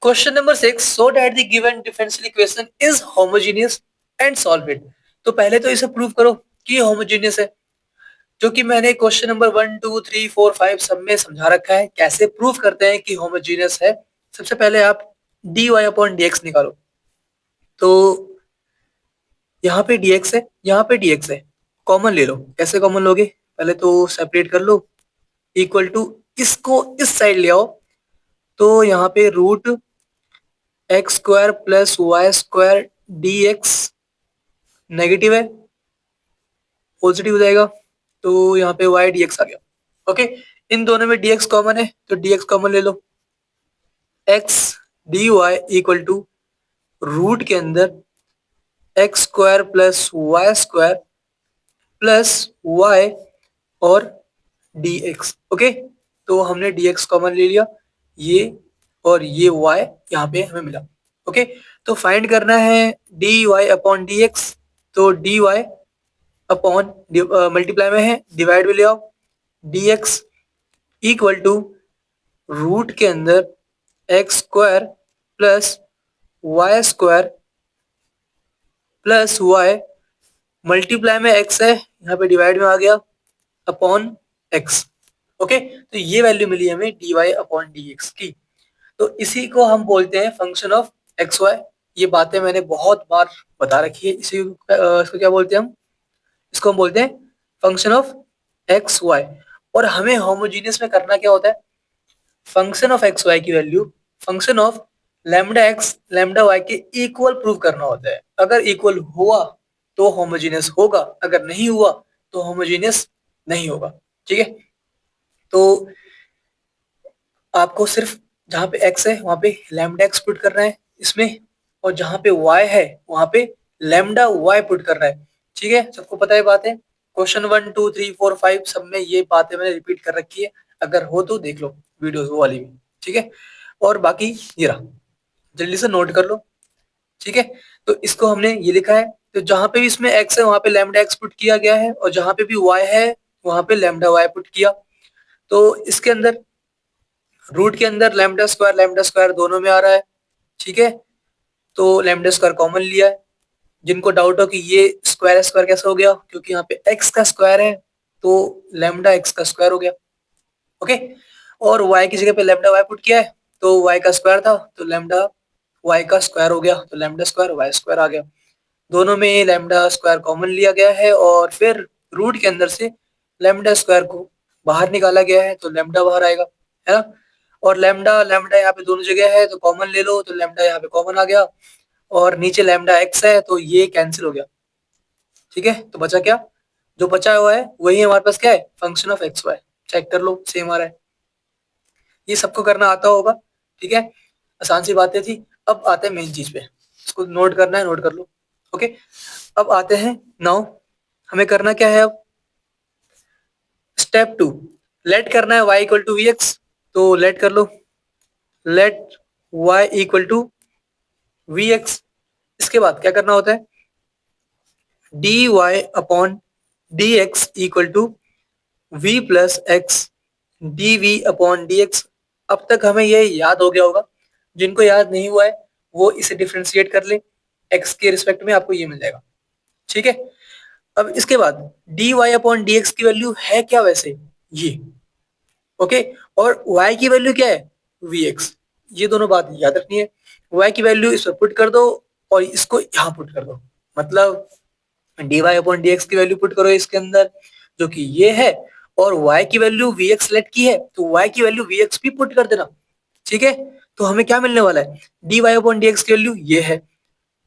Question number 6, so that the given differential equation is homogeneous and solve it. तो पहले तो इसे prove करो कि होमोजेनियस है, जो कि मैंने क्वेश्चन नंबर 1 2 3 4 5 सब में समझा रखा है। कैसे प्रूव करते हैं कि होमोजेनियस है? सबसे पहले आप dy अपॉन dx निकालो। तो यहाँ पे dx है, यहाँ पे dx है, कॉमन ले लो। कैसे कॉमन लोगे? पहले तो सेपरेट कर लो, इक्वल टू इसको इस साइड ले आओ। तो यहाँ पे root x square plus Y square d x negative है, पॉजिटिव हो जाएगा। तो यहाँ पे वाई डी एक्स आ गया। ओके, इन दोनों में dx कॉमन है तो dx कॉमन ले लो। x dy equal to root के अंदर x square plus Y square plus y और dx। ओके, तो हमने dx कॉमन ले लिया, ये और ये y यहाँ पे हमें मिला। ओके, तो फाइंड करना है dy अपॉन dx। तो dy अपॉन मल्टीप्लाई में है, डिवाइड में ले आओ। dx इक्वल टू रूट के अंदर x square plus Y square plus y, multiply में x है, यहाँ पे डिवाइड में आ गया, अपॉन x। ओके, तो ये वैल्यू मिली हमें dy अपॉन dx की। तो इसी को हम बोलते हैं फंक्शन ऑफ एक्स वाई। ये बातें मैंने बहुत बार बता रखी है। इसको क्या बोलते हैं हम? इसको हम बोलते हैं फंक्शन ऑफ एक्स वाई। और हमें होमोजीनियस में करना क्या होता है? फंक्शन ऑफ एक्स वाई की value function of lambda x lambda y के इक्वल प्रूव करना होता है। अगर इक्वल हुआ तो होमोजीनियस होगा, अगर नहीं हुआ तो होमोजीनियस नहीं होगा। ठीक है, तो आपको सिर्फ जहाँ पे x है वहां पे लैम्डा एक्स पुट करना है इसमें, और जहाँ पे y है वहां पे लैम्डा y पुट करना है। ठीक है, सबको पता है बात है। क्वेश्चन 1 2 3 4 5 सब में ये बातें मैंने रिपीट कर रखी है, अगर हो तो देख लो वीडियोस वो वाली भी। ठीक है, और बाकी ये रहा, जल्दी से नोट कर लो। ठीक है, तो इसको हमने ये लिखा है। तो जहां पे भी इसमें x है वहां पे लैम्डा x पुट किया गया है, और जहां पे भी y है वहां पे लैम्डा y पुट किया। तो इसके अंदर रूट के अंदर लैम्डा स्क्वायर दोनों में आ रहा है। ठीक है, तो लैम्डा स्क्वायर कॉमन लिया है। जिनको डाउट हो कि ये स्क्वायर स्क्वायर कैसे हो गया, क्योंकि यहाँ पे x का स्क्वायर है तो लैम्डा x का स्क्वायर हो गया। ओके, और y की जगह पे लैम्डा y पुट किया है, तो y का स्क्वायर था तो लैम्डा y का स्क्वायर हो गया, तो लैम्डा स्क्वायर y स्क्वायर आ गया। दोनों में लैम्डा स्क्वायर कॉमन लिया गया है, और फिर रूट के अंदर से लैम्डा स्क्वायर को बाहर निकाला गया है, तो लैम्डा बाहर आएगा, है ना। और लैम्डा लैम्डा यहाँ पे दोनों जगह है तो कॉमन ले लो, तो लैम्डा यहाँ पे कॉमन आ गया, और नीचे लैम्डा एक्स है तो ये कैंसिल हो गया। ठीक है, तो बचा क्या? जो बचा हुआ है वही हमारे पास क्या है? Function of x y. Check कर लो, सेम आ रहा है। ये सबको करना आता होगा। ठीक है, आसान सी बातें थी। अब आते हैं मेन चीज पे, इसको नोट करना है, नोट कर लो। ओके, अब आते हैं नाउ, हमें करना क्या है अब? स्टेप 2, लेट करना है y equal to V X. तो लेट कर लो, let y equal to V X. इसके बाद क्या करना होता है? D Y upon D X equal to we plus x D we upon D X. अब तक हमें ये याद हो गया होगा, जिनको याद नहीं हुआ है वो इसे डिफ्रेंशिएट कर ले, एक्स के रिस्पेक्ट में आपको ये मिल जाएगा। ठीक है, अब इसके बाद d Y upon D x की वैल्यू है क्या वैसे? ये। ओके, और y की वैल्यू क्या है? vx। ये दोनों बात याद रखनी है। y की वैल्यू इस पर पुट कर दो और इसको यहाँ पुट कर दो, मतलब dy अपॉन dx की वैल्यू पुट करो इसके अंदर, जो कि ये है, और y की वैल्यू vx लेट की है तो y की वैल्यू vx भी पुट कर देना। ठीक है, तो हमें क्या मिलने वाला है? dy अपॉन dx की वैल्यू ये है।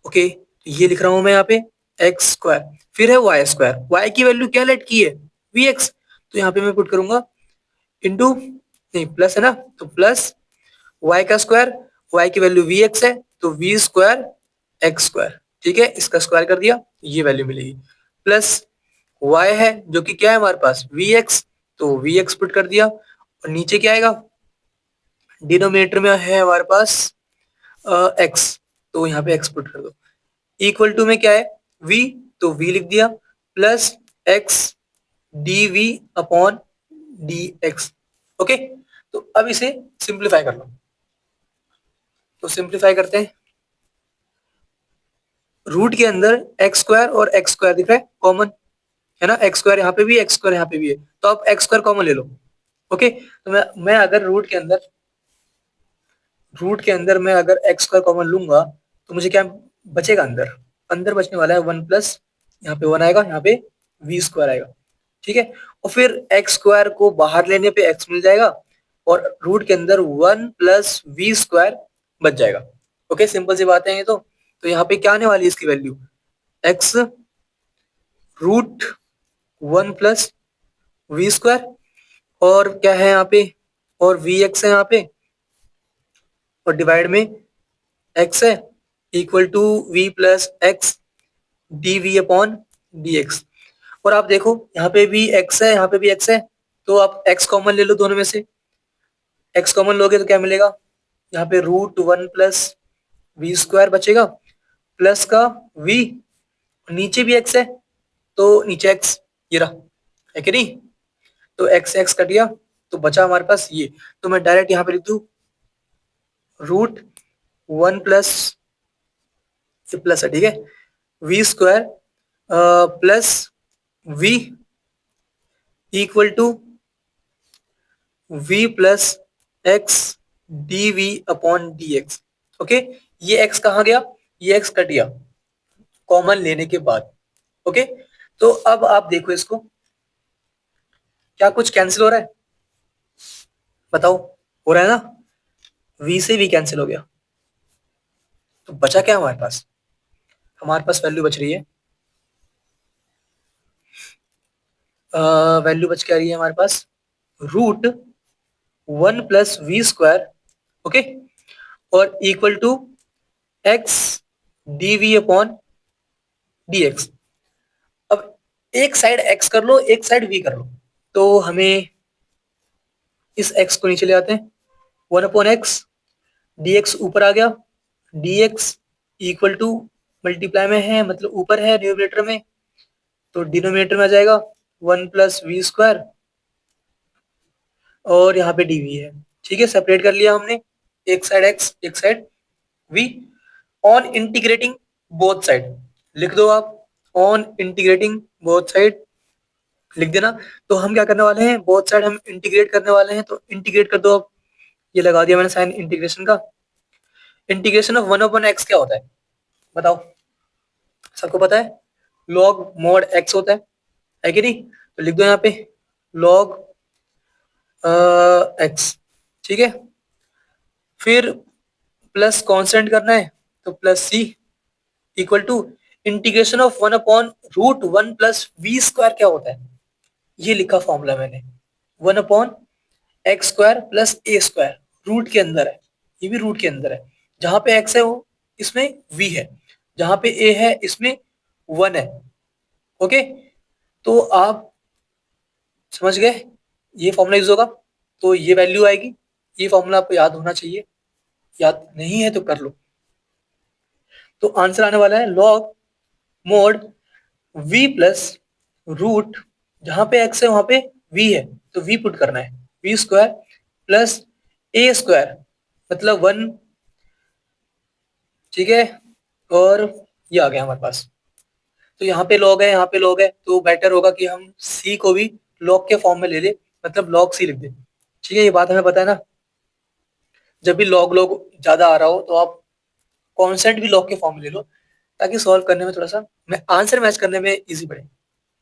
ओके, तो ये लिख रहा हूं मैं यहाँ पे एक्स स्क्वायर, फिर है वाई स्क्वायर, y की वैल्यू क्या लेट की है? vx। तो यहाँ पे मैं पुट करूंगा इंटू, नहीं प्लस है ना, तो प्लस y का स्क्वायर, y की वैल्यू vx है तो v स्क्वायर एक्स स्क्वायर। ठीक है, इसका स्क्वायर कर दिया, ये वैल्यू मिलेगी। प्लस y है जो कि क्या है हमारे पास? vx, तो vx पुट कर दिया, और नीचे क्या आएगा? डिनोमिनेटर में है हमारे पास x, तो यहाँ पे x पुट कर दो। इक्वल टू में क्या है? v, तो v लिख दिया, plus x dv upon dx। Okay, तो अब इसे सिंप्लीफाई कर लो। तो सिंप्लीफाई करते हैं। रूट के अंदर एक्स स्क्वायर और एक्स स्क्वायर दिख रहा है कॉमन, है ना, एक्स स्क्वायर यहाँ पे भी एक्स स्क्वायर यहाँ पे भी है, तो आप एक्स स्क्वायर कॉमन ले लो। ओके, तो मैं अगर रूट के अंदर मैं अगर एक्स स्क्वायर कॉमन लूंगा तो मुझे क्या बचेगा, अंदर अंदर बचने वाला है वन प्लस, यहाँ पे वन आएगा, यहाँ पे वी स्क्वायर आएगा, ठीक है। और फिर एक्स स्क्वायर को बाहर लेने पे एक्स मिल जाएगा और रूट के अंदर वन प्लस वी स्क्वायर बच जाएगा। ओके, सिंपल सी बातें हैं ये तो यहाँ पे क्या आने वाली है इसकी value, x root one plus we square, और क्या है यहाँ पे, और वी एक्स है यहाँ पे, और डिवाइड में एक्स है, equal to we plus x D we upon D x. और आप देखो यहाँ पे भी एक्स है, यहाँ पे भी एक्स है, तो आप एक्स कॉमन ले लो दोनों में से। एक्स कॉमन लोगे तो क्या मिलेगा, यहाँ पे root one plus we square बचेगा, प्लस का वी, नीचे भी एक्स है तो नीचे एक्स, ये रहा, है कि नहीं। तो एक्स एक्स कट गया तो बचा हमारे पास ये, तो मैं डायरेक्ट यहाँ पे लिख दू रूट वन प्लस, ये प्लस है, ठीक है, v square plus v equal to we plus x D we upon D x. Okay, ये एक्स कहाँ गया, ये एक्स कट गया कॉमन लेने के बाद। ओके, तो अब आप देखो इसको, क्या कुछ कैंसिल हो रहा है, बताओ, हो रहा है ना, वी से वी कैंसिल हो गया, तो बचा क्या हमारे पास, हमारे पास वैल्यू बच रही है, वैल्यू बच क्या रही है हमारे पास, root one plus we square, okay, और equal to X D we upon D X. अब एक साइड एक्स कर लो, एक साइड वी कर लो, तो हमें इस एक्स को नीचे ले आते हैं, one upon x D x ऊपर आ गया, D X equal to multiply में है, मतलब ऊपर है न्यूमरेटर में, तो डिनोमिनेटर में आ जाएगा वन प्लस वी स्क्वायर, और यहाँ पे डी वी है, ठीक है, सेपरेट कर लिया हमने, एक साइड एक्स एक side v. On integrating both side लिख दो आप, ऑन इंटीग्रेटिंग बोथ साइड लिख देना। तो हम क्या करने वाले हैं, बोथ साइड हम इंटीग्रेट करने वाले हैं, तो इंटीग्रेट कर दो अब, ये लगा दिया मैंने साइन इंटीग्रेशन का। Integration of one upon x क्या होता है, बताओ, सबको पता है, लॉग मॉड एक्स होता है कि नहीं, तो लिख दो यहाँ पे लॉग एक्स, ठीक है। फिर प्लस कांस्टेंट करना है, तो plus C equal to integration of one upon root one plus we square क्या होता है, ये लिखा फॉर्मूला मैंने, one upon X square plus A square, root के अंदर है, ये भी रूट के अंदर है, जहां पे एक्स है वो इसमें वी है, जहां पे ए है इसमें वन है। ओके, तो आप समझ गए, ये फॉर्मूला यूज होगा तो ये वैल्यू आएगी, ये फॉर्मूला आपको याद होना चाहिए, याद नहीं है तो कर लो। तो आंसर आने वाला है log mod v plus root, जहां पे x है वहां पे v है, तो v पुट करना है, v square plus A square, मतलब वन, ठीक है, और ये आ गया हमारे पास। तो यहाँ पे लॉग है, यहाँ पे लॉग है, तो बेटर होगा कि हम c को भी लॉग के फॉर्म में ले ले, मतलब लॉग c लिख दे, ठीक है, ये बात हमें पता है ना। जब भी लॉग लॉग ज्यादा आ रहा हो तो आप कॉन्स्टेंट भी लॉग के फॉर्म में ले लो, ताकि सॉल्व करने में थोड़ा सा आंसर मैच करने में इजी पड़े।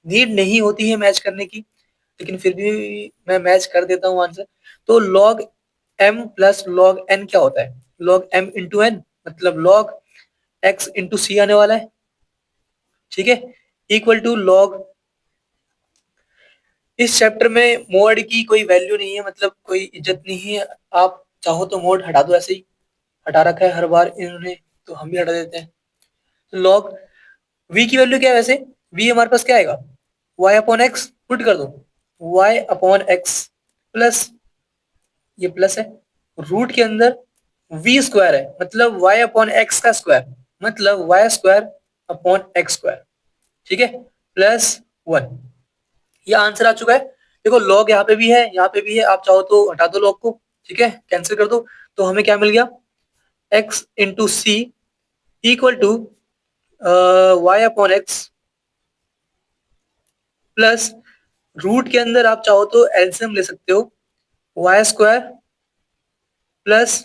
नीड नहीं होती है मैच करने की, लेकिन फिर भी मैं मैच कर देता हूँ आंसर। तो log m plus log n क्या होता है, log m इंटू एन, मतलब log x इंटू सी आने वाला है, ठीक है, इक्वल टू log, इस चैप्टर में मोड की कोई वैल्यू नहीं है, मतलब कोई इज्जत नहीं है, आप चाहो तो मोड हटा दो, ऐसे ही हटा रखा है हर बार इन्होंने, तो हम भी हटा देते हैं। तो log v की वैल्यू क्या है वैसे, v हमारे पास क्या आएगा, y अपॉन एक्स पुट कर दो, y अपॉन एक्स प्लस, ये प्लस है, रूट के अंदर v स्क्वायर है, मतलब y अपॉन एक्स का स्क्वायर, मतलब y square upon X square, ठीक है, प्लस वन, ये आंसर आ चुका है। देखो लॉग यहाँ पे भी है, यहाँ पे भी है, आप चाहो तो हटा दो लॉग को, ठीक है, कैंसिल कर दो, तो हमें क्या मिल गया, x into c equal to y upon x plus root के अंदर आप चाहो तो एलसीएम ले सकते हो, y square plus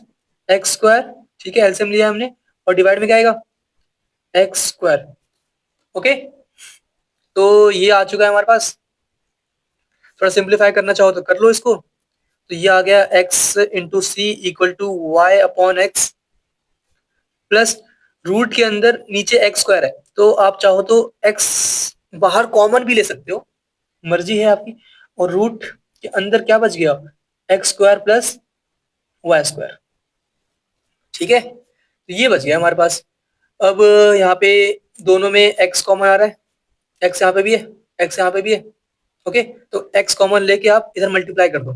x square, ठीक है, एलसीएम लिया हमने, और डिवाइड में क्या आएगा, एक्स स्क्वायर। ओके, तो ये आ चुका है हमारे पास। थोड़ा सिंप्लीफाई करना चाहो तो कर लो इसको, तो ये आ गया x into c equal to y upon x plus root के अंदर नीचे एक्स स्क्वायर है, तो आप चाहो तो एक्स बाहर कॉमन भी ले सकते हो, मर्जी है आपकी, और रूट के अंदर क्या बच गया, x square plus Y square, ठीक है, तो ये बच गया हमारे पास। अब यहाँ पे दोनों में एक्स कॉमन आ रहा है, एक्स यहाँ पे भी है, एक्स यहाँ पे भी है। ओके, तो एक्स कॉमन लेके आप इधर मल्टीप्लाई कर दो,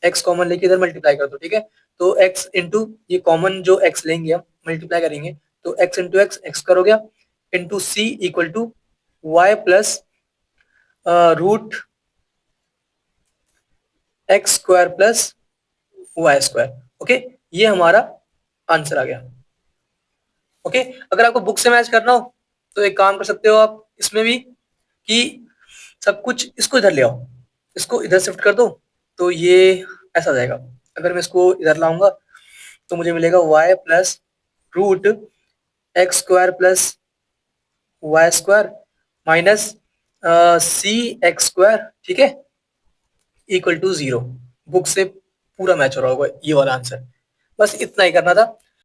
एक्स कॉमन लेके इधर मल्टीप्लाई कर दो, ठीक है, तो एक्स इंटू ये कॉमन जो एक्स लेंगे हम मल्टीप्लाई करेंगे, तो एक्स इंटू एक्स एक्स कर हो गया, into c equal to y plus root x square plus Y square. Okay, ये हमारा आंसर आ गया। ओके, अगर आपको बुक से मैच करना हो तो एक काम कर सकते हो आप इसमें भी, कि सब कुछ इसको इधर ले आओ, इसको इधर शिफ्ट कर दो, तो ये ऐसा आ जाएगा। अगर मैं इसको इधर लाऊंगा तो मुझे मिलेगा y plus root x square plus Y square minus C X square, ठीक है, इक्वल टू 0। बुक से पूरा मैच हो रहा होगा ये वाला आंसर। बस इतना ही करना था।